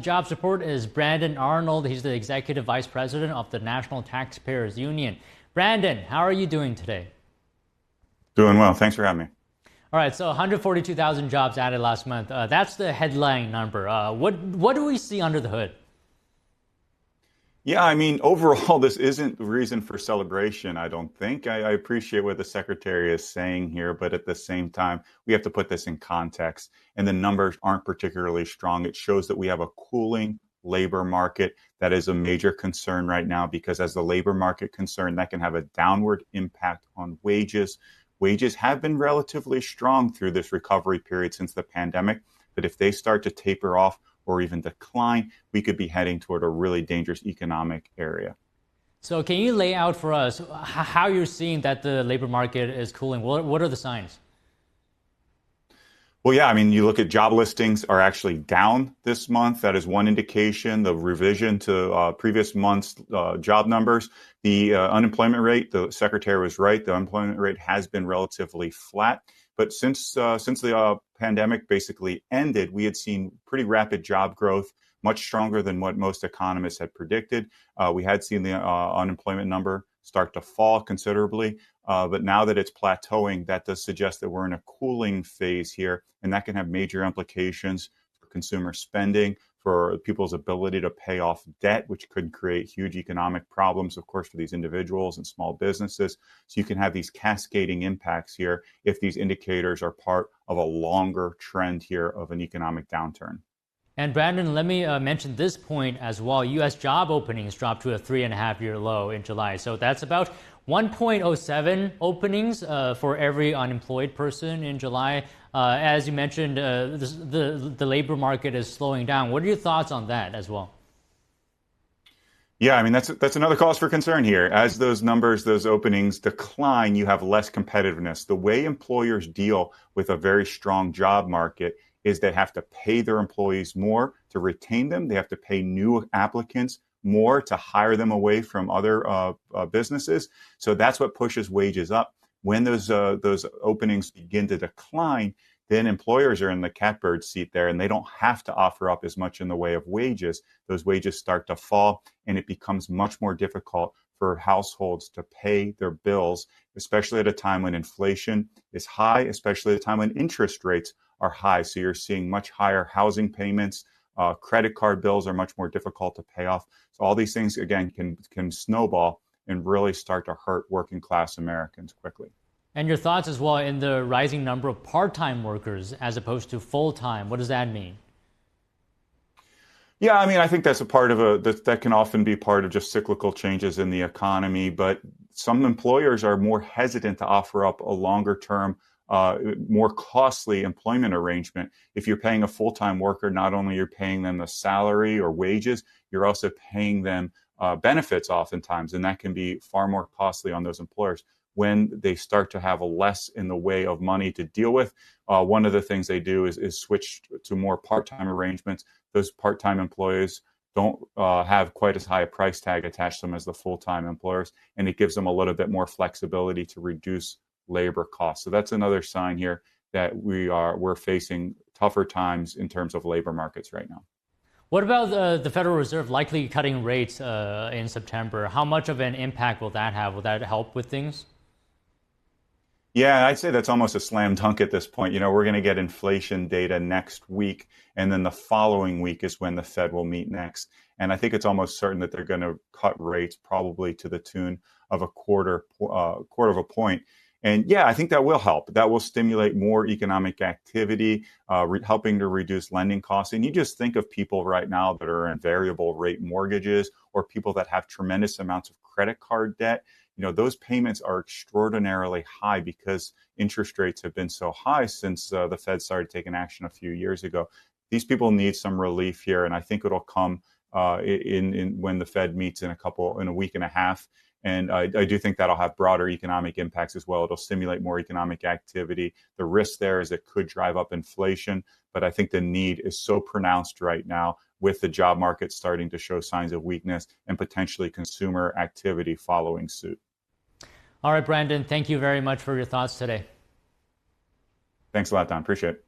Jobs report is Brandon Arnold. He's the Executive Vice President of the National Taxpayers Union. Brandon, how are you doing today? Doing well. Thanks for having me. All right, so 142,000 jobs added last month. That's the headline number. What do we see under the hood? Yeah, I mean, overall, this isn't the reason for celebration, I don't think. I appreciate what the secretary is saying here, but at the same time, we have to put this in context. And the numbers aren't particularly strong. It shows that we have a cooling labor market that is a major concern right now because as the labor market concern, that can have a downward impact on wages. Wages have been relatively strong through this recovery period since the pandemic, but if they start to taper off, or even decline, we could be heading toward a really dangerous economic area. So can you lay out for us how you're seeing that the labor market is cooling? What are the signs? Well, yeah, I mean, you look at job listings are actually down this month. That is one indication. The revision to previous month's job numbers, the unemployment rate, the secretary was right. The unemployment rate has been relatively flat. But since the pandemic basically ended, we had seen pretty rapid job growth, much stronger than what most economists had predicted. We had seen the unemployment number start to fall considerably. But now that it's plateauing, that does suggest that we're in a cooling phase here, and that can have major implications for consumer spending, for people's ability to pay off debt, which could create huge economic problems, of course, for these individuals and small businesses. So you can have these cascading impacts here if these indicators are part of a longer trend here of an economic downturn. And Brandon, let me mention this point as well. U.S. job openings dropped to a 3.5-year low in July. So that's about 1.07 openings for every unemployed person in July. As you mentioned, the labor market is slowing down. What are your thoughts on that as well? Yeah, I mean, that's another cause for concern here. As those numbers, those openings decline, you have less competitiveness. The way employers deal with a very strong job market is they have to pay their employees more to retain them. They have to pay new applicants more to hire them away from other businesses. So that's what pushes wages up. When those openings begin to decline, then employers are in the catbird seat there, and they don't have to offer up as much in the way of wages. Those wages start to fall, and it becomes much more difficult for households to pay their bills, especially at a time when inflation is high, especially at a time when interest rates are high. So you're seeing much higher housing payments. Credit card bills are much more difficult to pay off. So all these things, again, can snowball and really start to hurt working class Americans quickly. And your thoughts as well in the rising number of part-time workers as opposed to full-time. What does that mean? Yeah, I mean, I think that's a part of that can often be part of just cyclical changes in the economy. But some employers are more hesitant to offer up a longer term, more costly employment arrangement. If you're paying a full-time worker, not only you're paying them the salary or wages, you're also paying them benefits oftentimes, and that can be far more costly on those employers. When they start to have a less in the way of money to deal with, one of the things they do is switch to more part-time arrangements. Those part-time employees don't have quite as high a price tag attached to them as the full-time employers, and it gives them a little bit more flexibility to reduce labor costs. So that's another sign here that we're facing tougher times in terms of labor markets right now. What about the Federal Reserve likely cutting rates in September? How much of an impact will that have? Will that help with things? Yeah, I'd say that's almost a slam dunk at this point. You know, we're going to get inflation data next week, and then the following week is when the Fed will meet next. And I think it's almost certain that they're going to cut rates probably to the tune of a quarter of a point. And yeah, I think that will help. That will stimulate more economic activity, helping to reduce lending costs. And you just think of people right now that are in variable rate mortgages or people that have tremendous amounts of credit card debt. You know, those payments are extraordinarily high because interest rates have been so high since the Fed started taking action a few years ago. These people need some relief here, and I think it'll come in when the Fed meets in a week and a half. And I do think that'll have broader economic impacts as well. It'll stimulate more economic activity. The risk there is it could drive up inflation, but I think the need is so pronounced right now with the job market starting to show signs of weakness and potentially consumer activity following suit. All right, Brandon, thank you very much for your thoughts today. Thanks a lot, Don. Appreciate it.